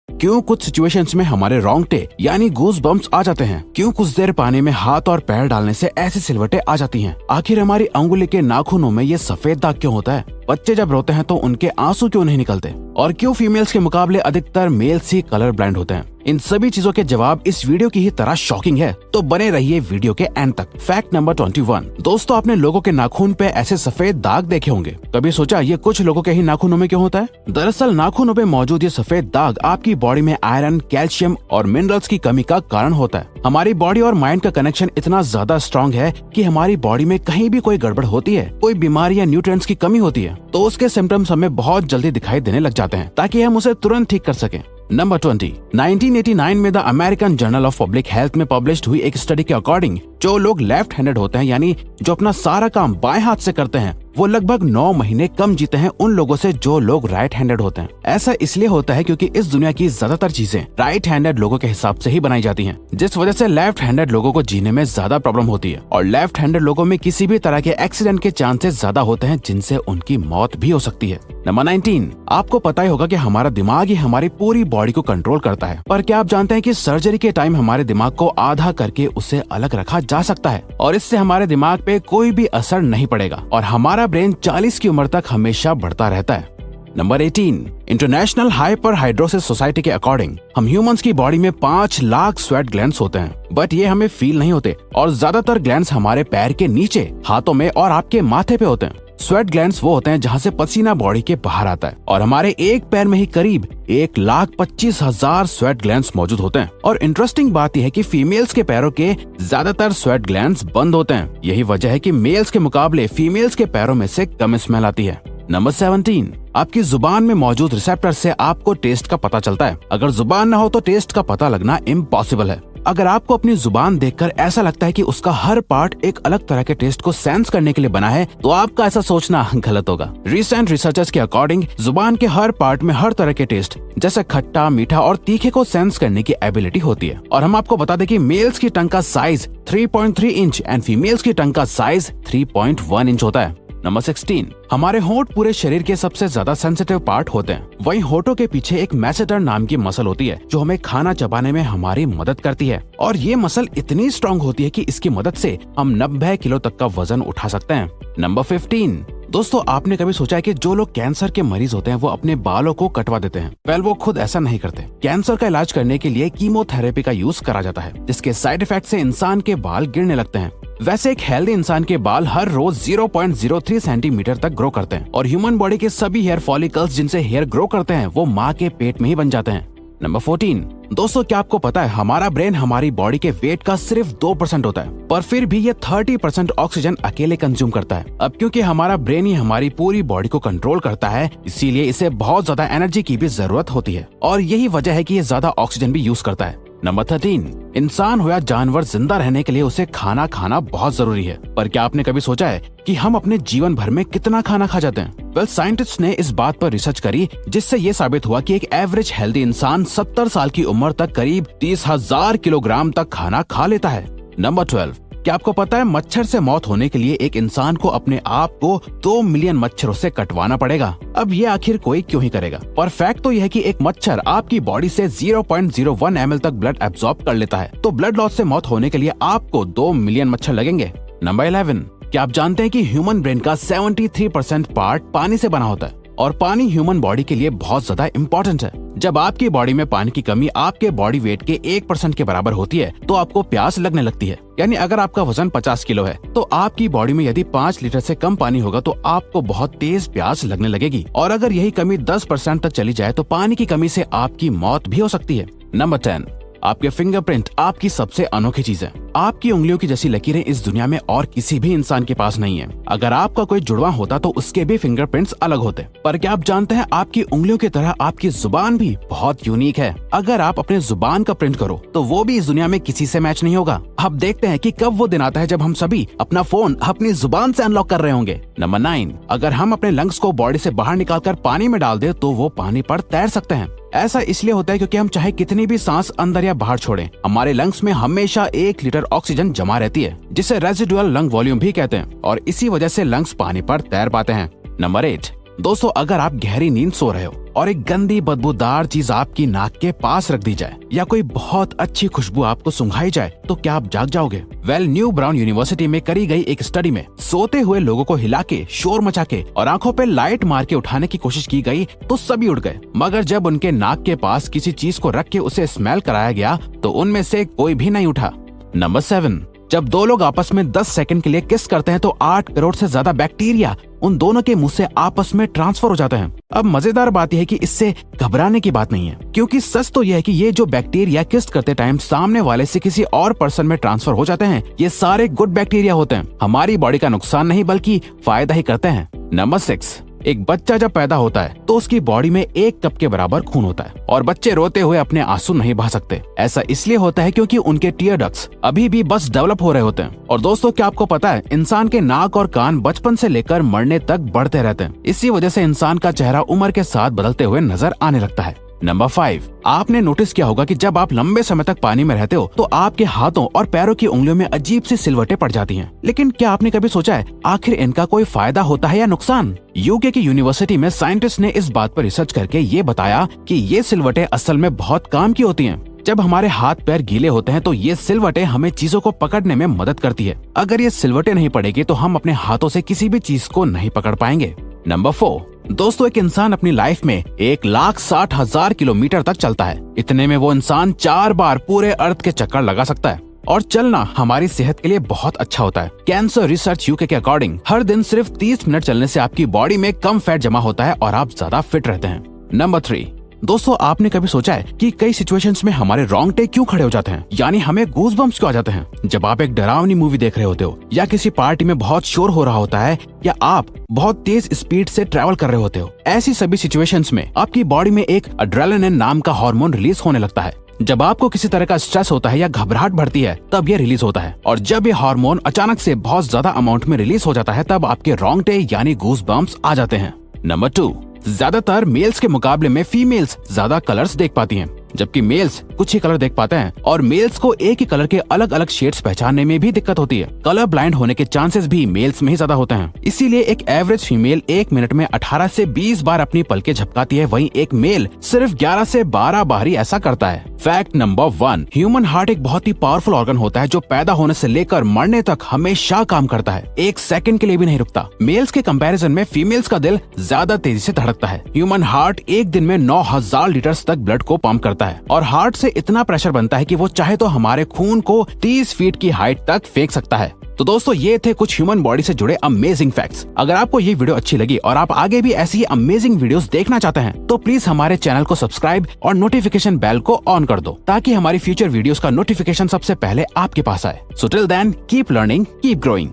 क्यों कुछ सिचुएशंस में हमारे रोंगटे यानी गूज बम्प्स आ जाते हैं? क्यों कुछ देर पानी में हाथ और पैर डालने से ऐसी सिलवटें आ जाती हैं? आखिर हमारी अंगुली के नाखूनों में ये सफेद दाग क्यों होता है? बच्चे जब रोते हैं तो उनके आंसू क्यों नहीं निकलते? और क्यों फीमेल्स के मुकाबले अधिकतर मेल्स ही कलर ब्लाइंड होते हैं? इन सभी चीजों के जवाब इस वीडियो की ही तरह शॉकिंग है, तो बने रहिए वीडियो के एंड तक। Fact number 21। दोस्तों, आपने लोगों के नाखून पे ऐसे सफेद दाग देखे होंगे। कभी सोचा ये कुछ लोगों के ही नाखूनों में क्यों होता है? दरअसल नाखूनों पे मौजूद ये सफेद दाग आपकी बॉडी में आयरन, कैल्शियम और मिनरल्स की कमी का कारण होता है। हमारी बॉडी और माइंड का कनेक्शन इतना ज्यादा स्ट्रॉन्ग है कि हमारी बॉडी में कहीं भी कोई गड़बड़ होती है, कोई बीमारी या न्यूट्रिएंट्स की कमी होती है, तो उसके सिम्टम्स हमें बहुत जल्दी दिखाई देने लग जाते हैं, ताकि हम उसे तुरंत ठीक कर सकें। नंबर 20। 1989 में the American journal of public health में पब्लिश्ड हुई एक स्टडी के अकॉर्डिंग जो लोग लेफ्ट हैंडेड होते हैं, यानी जो अपना सारा काम बाएं हाथ से करते हैं, वो लगभग 9 महीने कम जीते हैं उन लोगों से जो लोग राइट हैंडेड होते हैं। ऐसा इसलिए होता है क्योंकि इस दुनिया की ज्यादातर चीजें राइट हैंडेड लोगों के हिसाब से ही बनाई जाती हैं, जिस वजह से लेफ्ट हैंडेड लोगों को जीने में ज्यादा प्रॉब्लम होती है। और लेफ्ट हैंडेड लोगों में किसी भी तरह के एक्सीडेंट के चांसेस ज्यादा होते हैं, जिनसे उनकी मौत भी हो सकती है। नंबर 19। आपको पता ही होगा कि हमारा दिमाग ही हमारी पूरी बॉडी को कंट्रोल करता है, पर क्या आप जानते हैं कि सर्जरी के टाइम हमारे दिमाग को आधा करके उसे अलग रखा जा सकता है और इससे हमारे दिमाग पे कोई भी असर नहीं पड़ेगा और हमारा ब्रेन 40 की उम्र तक हमेशा बढ़ता रहता है। नंबर 18। इंटरनेशनल हाइपरहाइड्रोसिस सोसाइटी के अकॉर्डिंग हम ह्यूमंस की बॉडी में 5 लाख स्वेट ग्लैंड्स होते हैं, बट ये हमें फील नहीं होते और ज्यादातर ग्लैंड्स हमारे पैर के नीचे, हाथों में और आपके माथे पे होते हैं। स्वेट ग्लैंड्स वो होते हैं जहाँ से पसीना बॉडी के बाहर आता है और हमारे एक पैर में ही करीब 1,25,000 स्वेट ग्लैंड्स मौजूद होते हैं। और इंटरेस्टिंग बात यह है कि फीमेल्स के पैरों के ज्यादातर स्वेट ग्लैंड्स बंद होते हैं। यही वजह है कि मेल्स के मुकाबले फीमेल्स के पैरों में से कम स्मेल आती है। नंबर 17। आपकी जुबान में मौजूद रिसेप्टर से आपको टेस्ट का पता चलता है। अगर जुबान न हो तो टेस्ट का पता लगना इम्पॉसिबल है। अगर आपको अपनी जुबान देखकर ऐसा लगता है कि उसका हर पार्ट एक अलग तरह के टेस्ट को सेंस करने के लिए बना है, तो आपका ऐसा सोचना गलत होगा। रिसेंट रिसर्चर्स के अकॉर्डिंग जुबान के हर पार्ट में हर तरह के टेस्ट जैसे खट्टा, मीठा और तीखे को सेंस करने की एबिलिटी होती है। और हम आपको बता दें कि मेल्स की टंग का साइज 3.3 इंच एंड फीमेल्स की टंग का साइज 3.1 इंच होता है। नंबर 16। हमारे होंठ पूरे शरीर के सबसे ज्यादा सेंसिटिव पार्ट होते हैं। वहीं होठों के पीछे एक मैसेटर नाम की मसल होती है जो हमें खाना चबाने में हमारी मदद करती है और ये मसल इतनी स्ट्रॉन्ग होती है कि इसकी मदद से हम 90 किलो तक का वजन उठा सकते हैं। नंबर 15। दोस्तों, आपने कभी सोचा है कि जो लोग कैंसर के मरीज होते हैं वो अपने बालों को कटवा देते हैं? वेल, वो खुद ऐसा नहीं करते। कैंसर का इलाज करने के लिए कीमोथेरेपी का यूज करा जाता है, जिसके साइड इफेक्ट से इंसान के बाल गिरने लगते हैं। वैसे एक हेल्दी इंसान के बाल हर रोज 0.03 सेंटीमीटर तक ग्रो करते हैं और ह्यूमन बॉडी के सभी हेयर फॉलिकल्स जिनसे हेयर ग्रो करते हैं वो माँ के पेट में ही बन जाते हैं। नंबर 14। दोस्तों, क्या आपको पता है हमारा ब्रेन हमारी बॉडी के वेट का सिर्फ 2% होता है, पर फिर भी ये 30% ऑक्सीजन अकेले कंज्यूम करता है। अब क्योंकि हमारा ब्रेन ही हमारी पूरी बॉडी को कंट्रोल करता है, इसीलिए इसे बहुत ज्यादा एनर्जी की भी जरूरत होती है और यही वजह है कि ये ज्यादा ऑक्सीजन भी यूज करता है। नंबर 13। इंसान हो या जानवर, जिंदा रहने के लिए उसे खाना खाना बहुत जरूरी है, पर क्या आपने कभी सोचा है कि हम अपने जीवन भर में कितना खाना खा जाते हैं? वेल, साइंटिस्ट ने इस बात पर रिसर्च करी जिससे ये साबित हुआ कि एक एवरेज हेल्दी इंसान 70 साल की उम्र तक करीब 30,000 किलोग्राम तक खाना खा लेता है। नंबर 12। क्या आपको पता है मच्छर से मौत होने के लिए एक इंसान को अपने आप को 2 मिलियन मच्छरों से कटवाना पड़ेगा? अब ये आखिर कोई क्यों ही करेगा? पर फैक्ट तो यह है कि एक मच्छर आपकी बॉडी से 0.01 ml तक ब्लड एब्सॉर्ब कर लेता है, तो ब्लड लॉस से मौत होने के लिए आपको 2 मिलियन मच्छर लगेंगे। नंबर 11। क्या आप जानते हैं कि ह्यूमन ब्रेन का 73% पार्ट पानी से बना होता है और पानी ह्यूमन बॉडी के लिए बहुत ज्यादा इम्पोर्टेंट है। जब आपकी बॉडी में पानी की कमी आपके बॉडी वेट के 1% के बराबर होती है तो आपको प्यास लगने लगती है। यानी अगर आपका वजन 50 किलो है तो आपकी बॉडी में यदि 5 लीटर से कम पानी होगा तो आपको बहुत तेज प्यास लगने लगेगी और अगर यही कमी 10% तक चली जाए तो पानी की कमी से आपकी मौत भी हो सकती है। नंबर 10। आपके फिंगरप्रिंट आपकी सबसे अनोखी चीज है। आपकी उंगलियों की जैसी लकीरें इस दुनिया में और किसी भी इंसान के पास नहीं है। अगर आपका कोई जुड़वा होता तो उसके भी फिंगरप्रिंट्स अलग होते, पर क्या आप जानते हैं आपकी उंगलियों की तरह आपकी जुबान भी बहुत यूनिक है। अगर आप अपने जुबान का प्रिंट करो तो वो भी इस दुनिया में किसी से मैच नहीं होगा। अब देखते हैं कि कब वो दिन आता है जब हम सभी अपना फोन अपनी जुबान से अनलॉक कर रहे होंगे। नंबर 9। अगर हम अपने लंग्स को बॉडी से बाहर निकालकर पानी में डाल दे तो वो पानी पर तैर सकते हैं। ऐसा इसलिए होता है क्योंकि हम चाहे कितनी भी सांस अंदर या बाहर छोड़ें, हमारे लंग्स में हमेशा 1 लीटर ऑक्सीजन जमा रहती है, जिसे रेजिडुअल लंग वॉल्यूम भी कहते हैं और इसी वजह से लंग्स पानी पर तैर पाते हैं। नंबर 8। दोस्तों अगर आप गहरी नींद सो रहे हो और एक गंदी बदबूदार चीज आपकी नाक के पास रख दी जाए या कोई बहुत अच्छी खुशबू आपको सुंघाई जाए तो क्या आप जाग जाओगे? न्यू ब्राउन यूनिवर्सिटी में करी गई एक स्टडी में सोते हुए लोगों को हिला के, शोर मचा के और आंखों पे लाइट मार के उठाने की कोशिश की गई तो सभी उठ गए, मगर जब उनके नाक के पास किसी चीज को रख के उसे स्मेल कराया गया तो उनमें से कोई भी नहीं उठा। नंबर 7, जब दो लोग आपस में 10 सेकंड के लिए किस करते हैं तो 8 करोड़ से ज्यादा बैक्टीरिया उन दोनों के मुंह से आपस में ट्रांसफर हो जाते हैं। अब मजेदार बात यह है कि इससे घबराने की बात नहीं है, क्योंकि सच तो यह है कि ये जो बैक्टीरिया किस करते टाइम सामने वाले से किसी और पर्सन में ट्रांसफर हो जाते हैं, ये सारे गुड बैक्टीरिया होते हैं, हमारी बॉडी का नुकसान नहीं बल्कि फायदा ही करते हैं। नंबर 6, एक बच्चा जब पैदा होता है तो उसकी बॉडी में 1 कप के बराबर खून होता है और बच्चे रोते हुए अपने आंसू नहीं बहा सकते। ऐसा इसलिए होता है क्योंकि उनके टीयर डक्ट्स अभी भी बस डेवलप हो रहे होते हैं। और दोस्तों क्या आपको पता है, इंसान के नाक और कान बचपन से लेकर मरने तक बढ़ते रहते हैं। इसी वजह से इंसान का चेहरा उम्र के साथ बदलते हुए नजर आने लगता है। नंबर 5, आपने नोटिस किया होगा कि जब आप लंबे समय तक पानी में रहते हो तो आपके हाथों और पैरों की उंगलियों में अजीब सी सिलवटें पड़ जाती हैं। लेकिन क्या आपने कभी सोचा है आखिर इनका कोई फायदा होता है या नुकसान? यूके की यूनिवर्सिटी में साइंटिस्ट ने इस बात पर रिसर्च करके ये बताया कि ये सिलवटें असल में बहुत काम की होती हैं। जब हमारे हाथ पैर गीले होते हैं तो ये सिलवटें हमें चीजों को पकड़ने में मदद करती है। अगर ये सिलवटें नहीं पड़ेगी तो हम अपने हाथों से किसी भी चीज को नहीं पकड़ पाएंगे। नंबर 4, दोस्तों एक इंसान अपनी लाइफ में 1,60,000 किलोमीटर तक चलता है। इतने में वो इंसान 4 बार पूरे अर्थ के चक्कर लगा सकता है और चलना हमारी सेहत के लिए बहुत अच्छा होता है। कैंसर रिसर्च यूके के अकॉर्डिंग हर दिन सिर्फ 30 मिनट चलने से आपकी बॉडी में कम फैट जमा होता है और आप ज्यादा फिट रहते हैं। नंबर 3, दोस्तों आपने कभी सोचा है कि कई सिचुएशंस में हमारे रोंगटे क्यों खड़े हो जाते हैं, यानी हमें गूज़बम्प्स क्यों आ जाते हैं? जब आप एक डरावनी मूवी देख रहे होते हो या किसी पार्टी में बहुत शोर हो रहा होता है या आप बहुत तेज स्पीड से ट्रैवल कर रहे होते हो, ऐसी सभी सिचुएशंस में आपकी बॉडी में एक एड्रेनालिन नाम का हार्मोन रिलीज होने लगता है। जब आपको किसी तरह का स्ट्रेस होता है या घबराहट बढ़ती है तब ये रिलीज होता है, और जब ये हार्मोन अचानक से बहुत ज्यादा अमाउंट में रिलीज हो जाता है तब आपके रोंगटे यानी गूज़बम्प्स आ जाते हैं। नंबर 2, ज्यादातर मेल्स के मुकाबले में फीमेल्स ज्यादा कलर्स देख पाती हैं, जबकि मेल्स कुछ ही कलर देख पाते हैं और मेल्स को एक ही कलर के अलग अलग शेड्स पहचानने में भी दिक्कत होती है। कलर ब्लाइंड होने के चांसेस भी मेल्स में ही ज्यादा होते हैं। इसीलिए एक एवरेज फीमेल 1 मिनट में 18 से 20 बार अपनी पलकें झपकाती है, वहीं एक मेल सिर्फ 11 से 12 बार ही ऐसा करता है। फैक्ट नंबर 1, ह्यूमन हार्ट एक बहुत ही पावरफुल ऑर्गन होता है जो पैदा होने से लेकर मरने तक हमेशा काम करता है, 1 सेकंड के लिए भी नहीं रुकता। मेल्स के कंपैरिजन में फीमेल्स का दिल ज्यादा तेजी से धड़कता है। ह्यूमन हार्ट एक दिन में 9,000 लीटर तक ब्लड को पंप करता है और हार्ट से इतना प्रेशर बनता है कि वो चाहे तो हमारे खून को 30 फीट की हाइट तक फेंक सकता है। तो दोस्तों ये थे कुछ ह्यूमन बॉडी से जुड़े अमेजिंग फैक्ट्स। अगर आपको ये वीडियो अच्छी लगी और आप आगे भी ऐसी अमेजिंग वीडियोस देखना चाहते हैं तो प्लीज हमारे चैनल को सब्सक्राइब और नोटिफिकेशन बेल को ऑन कर दो ताकि हमारी फ्यूचर वीडियोस का नोटिफिकेशन सबसे पहले आपके पास आए। So till then keep learning, keep growing.